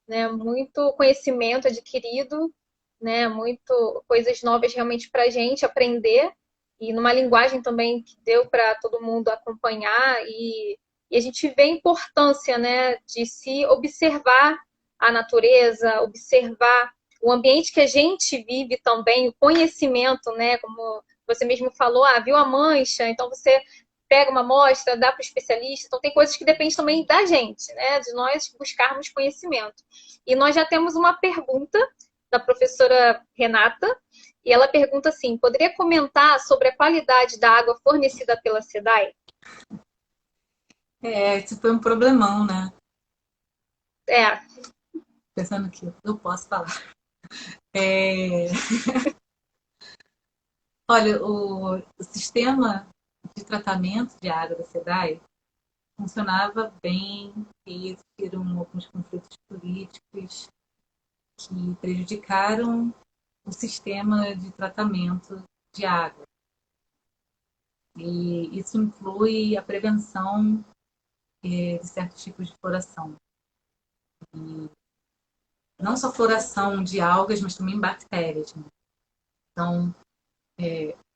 né, muito conhecimento adquirido, né, muito coisas novas realmente para a gente aprender e numa linguagem também que deu para todo mundo acompanhar e a gente vê a importância, né, de se observar a natureza, observar o ambiente que a gente vive também, o conhecimento, né, como você mesmo falou, viu a mancha, então você pega uma amostra, dá para o especialista. Então, tem coisas que dependem também da gente, né? De nós buscarmos conhecimento. E nós já temos uma pergunta da professora Renata, e ela pergunta assim: poderia comentar sobre a qualidade da água fornecida pela SEDAI? Isso foi um problemão, né? É, Pensando que eu posso falar. É... Olha, o sistema de tratamento de água da SEDAI funcionava bem e existiram alguns conflitos políticos que prejudicaram o sistema de tratamento de água. E isso inclui a prevenção de certos tipos de floração. E não só floração de algas, mas também bactérias. Né? Então,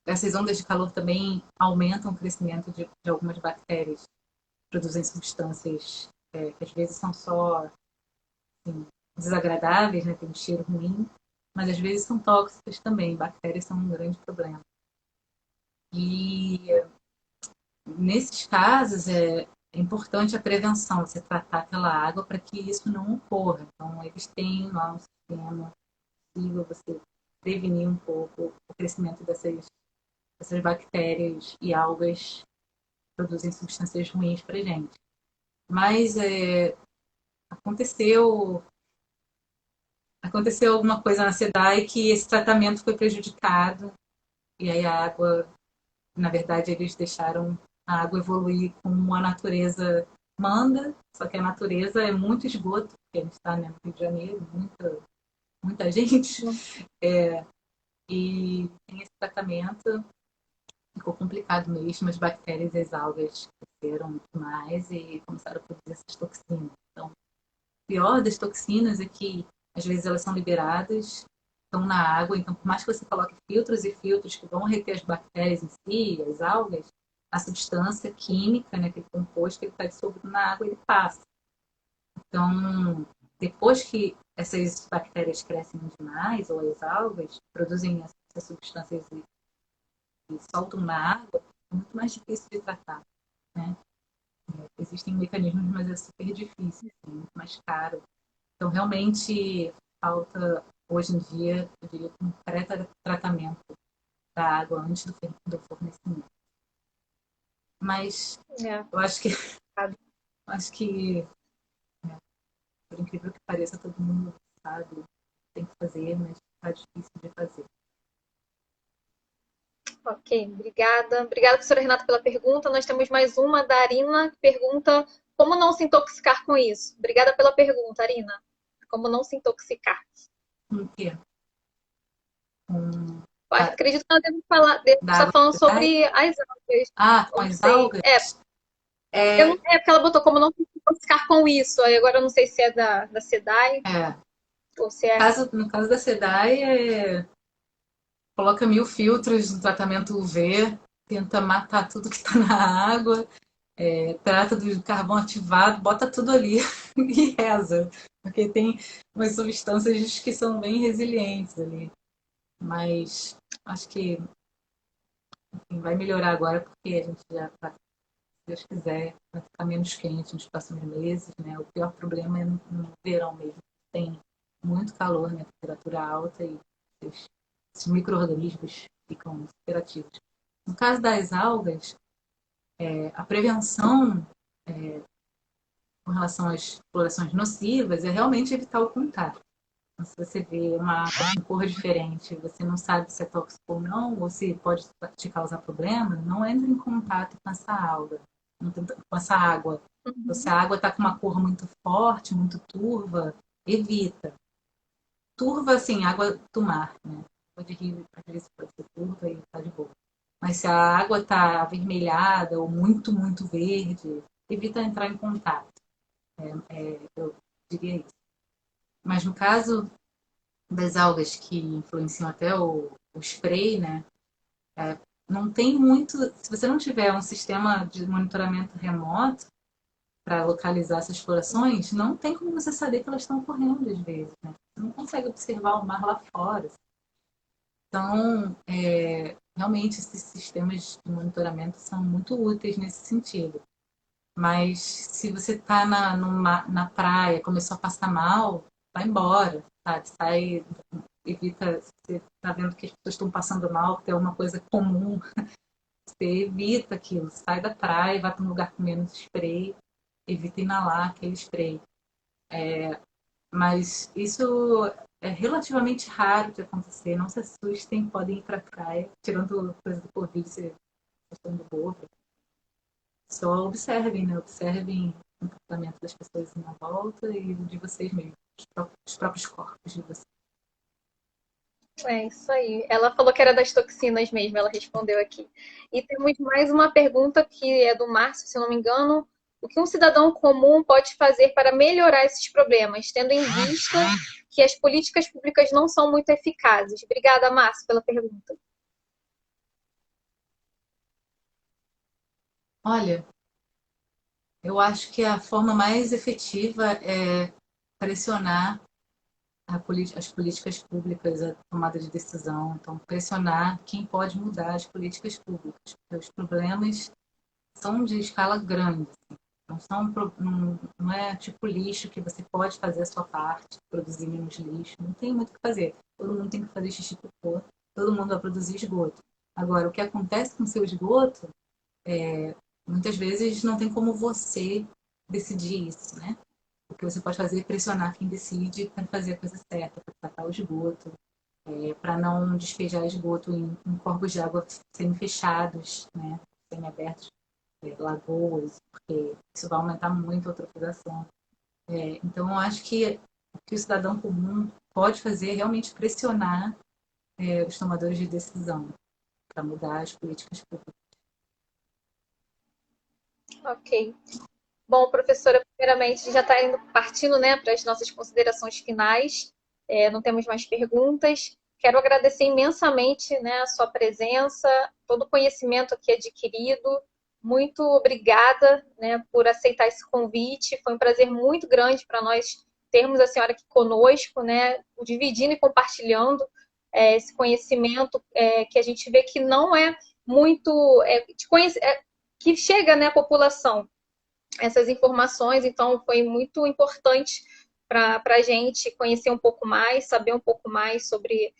essas ondas de calor também aumentam o crescimento de algumas bactérias, produzem substâncias que às vezes são só assim, desagradáveis, né? Tem um cheiro ruim, mas às vezes são tóxicas também. Bactérias são um grande problema. E nesses casos é importante a prevenção, você tratar aquela água para que isso não ocorra. Então, eles têm lá um sistema possível você prevenir um pouco o crescimento dessas bactérias e algas que produzem substâncias ruins para a gente. Mas aconteceu alguma coisa na SEDAI que esse tratamento foi prejudicado e aí a água, na verdade, eles deixaram a água evoluir como a natureza manda, só que a natureza é muito esgoto, porque a gente está, né, no Rio de Janeiro, muita gente, e tem esse tratamento, ficou complicado mesmo, as bactérias e as algas cresceram muito mais e começaram a produzir essas toxinas. Então, o pior das toxinas é que, às vezes, elas são liberadas, estão na água, então, por mais que você coloque filtros e filtros que vão reter as bactérias em si, as algas, a substância química, né, aquele composto, ele está dissolvido na água, ele passa. Então, depois que essas bactérias crescem demais, ou as algas, produzem essas substâncias e soltam na água, é muito mais difícil de tratar, né? Existem mecanismos, mas é super difícil, assim, muito mais caro. Então, realmente, falta, hoje em dia, eu diria, um pré-tratamento da água antes do fornecimento. Mas eu acho que, por incrível que pareça, todo mundo sabe, tem que fazer, mas está difícil de fazer. Ok, obrigada. Obrigada, professora Renata, pela pergunta. Nós temos mais uma da Arina, que pergunta como não se intoxicar com isso. Obrigada pela pergunta, Arina. Como não se intoxicar? Com o quê? Acredito que ela deve Da estar água falando que sai? sobre as algas. Ah, com Não as sei. algas? Eu não, porque ela botou como não se intoxicar com isso. Aí agora eu não sei se é da SEDAI É. ou se é. No caso da SEDAI, coloca 1000 filtros no tratamento UV, tenta matar tudo que está na água, trata do carvão ativado, bota tudo ali e reza. Porque tem umas substâncias que são bem resilientes ali. Mas acho que enfim, vai melhorar agora porque a gente já está, se Deus quiser, vai ficar menos quente nos próximos meses, né? O pior problema é no verão mesmo. Tem muito calor, né? Temperatura alta e esses micro-organismos ficam superativos. No caso das algas, a prevenção com relação às explorações nocivas é realmente evitar o contato. Então, se você vê uma água com cor diferente, você não sabe se é tóxico ou não, ou se pode te causar problema, não entre em contato com essa alga, com essa água. Então, se a água está com uma cor muito forte, muito turva, evita. Turva, assim, água do mar, né? Água de rio, às vezes pode ser turva e está de boa. Mas se a água está avermelhada ou muito, muito verde, evita entrar em contato. Eu diria isso. Mas no caso das algas que influenciam até o spray, né? Não tem muito. Se você não tiver um sistema de monitoramento remoto para localizar essas explorações, não tem como você saber que elas estão ocorrendo às vezes. Né? Você não consegue observar o mar lá fora. Então, realmente, esses sistemas de monitoramento são muito úteis nesse sentido. Mas se você está na praia, começou a passar mal, vai embora, sabe? Sai, evita, se você está vendo que as pessoas estão passando mal, que é uma coisa comum, você evita aquilo, sai da praia, vai para um lugar com menos spray, evita inalar aquele spray. Mas isso é relativamente raro de acontecer, não se assustem, podem ir para a praia, tirando coisa do Covid, se questão do bobo. Só observem, né? Observem o comportamento das pessoas na volta e de vocês mesmos, os próprios corpos de vocês. É isso aí. Ela falou que era das toxinas mesmo, ela respondeu aqui. E temos mais uma pergunta que é do Márcio, se eu não me engano. O que um cidadão comum pode fazer para melhorar esses problemas, tendo em vista que as políticas públicas não são muito eficazes? Obrigada, Márcio, pela pergunta. Olha, eu acho que a forma mais efetiva é pressionar as políticas públicas, a tomada de decisão. Então, pressionar quem pode mudar as políticas públicas. Porque os problemas são de escala grande. Não, não é tipo lixo que você pode fazer a sua parte, produzir menos lixo. Não tem muito o que fazer. Todo mundo tem que fazer xixi cocô, todo mundo vai produzir esgoto. Agora, o que acontece com o seu esgoto, muitas vezes não tem como você decidir isso, né? O que você pode fazer é pressionar quem decide para fazer a coisa certa, para tratar o esgoto, para não despejar esgoto em corpos de água semi-fechados, né? Semi-abertos, lagoas, porque isso vai aumentar muito a eutrofização. Então, eu acho que o que o cidadão comum pode fazer é realmente pressionar os tomadores de decisão para mudar as políticas públicas. Ok. Bom, professora, primeiramente, já está partindo, né, para as nossas considerações finais. Não temos mais perguntas. Quero agradecer imensamente, né, a sua presença, todo o conhecimento aqui adquirido. Muito obrigada, né, por aceitar esse convite. Foi um prazer muito grande para nós termos a senhora aqui conosco, né, dividindo e compartilhando esse conhecimento que a gente vê que não é muito que chega, né, à população, essas informações. Então foi muito importante para a gente conhecer um pouco mais, saber um pouco mais sobre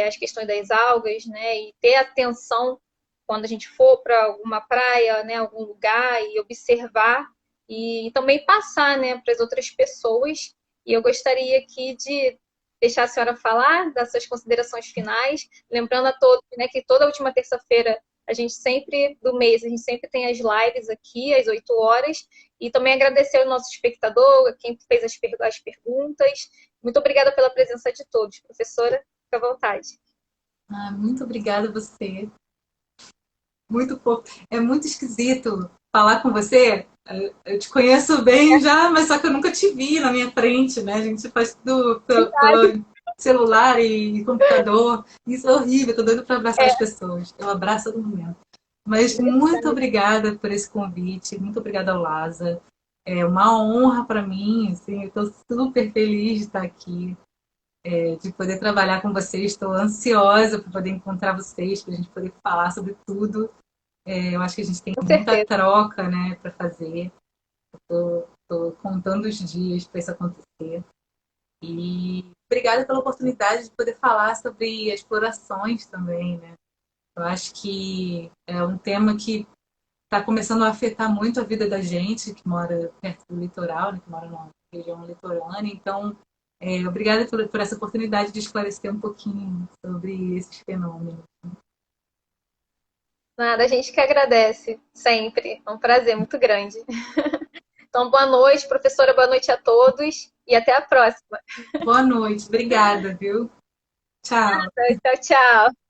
as questões das algas, né, e ter atenção quando a gente for para alguma praia, né, algum lugar, e observar e também passar, né, para as outras pessoas. E eu gostaria aqui de deixar a senhora falar das suas considerações finais, lembrando a todos, né, que toda última terça-feira a gente sempre, do mês, a gente sempre tem as lives aqui, às 8 horas, e também agradecer ao nosso espectador, quem fez as perguntas. Muito obrigada pela presença de todos. Professora, fique à vontade. Muito obrigada a você. Muito pouco. É muito esquisito falar com você. Eu te conheço bem já, mas só que eu nunca te vi na minha frente, né? A gente faz tudo pelo celular e computador. Isso é horrível, eu tô doida para abraçar as pessoas. Eu abraço todo momento. Mas muito obrigada por esse convite, muito obrigada ao Lázaro. É uma honra para mim, assim, eu estou super feliz de estar aqui, de poder trabalhar com vocês. Estou ansiosa para poder encontrar vocês, para a gente poder falar sobre tudo. Eu acho que a gente tem muita troca, né, para fazer. Estou contando os dias para isso acontecer. E obrigada pela oportunidade de poder falar sobre explorações também, né? Eu acho que é um tema que está começando a afetar muito a vida da gente que mora perto do litoral, né, que mora numa região litorânea. Então, obrigada por essa oportunidade de esclarecer um pouquinho sobre esses fenômenos. Nada, a gente que agradece, sempre. É um prazer muito grande. Então, boa noite, professora, boa noite a todos e até a próxima. Boa noite, obrigada, viu? Tchau. Tchau, tchau.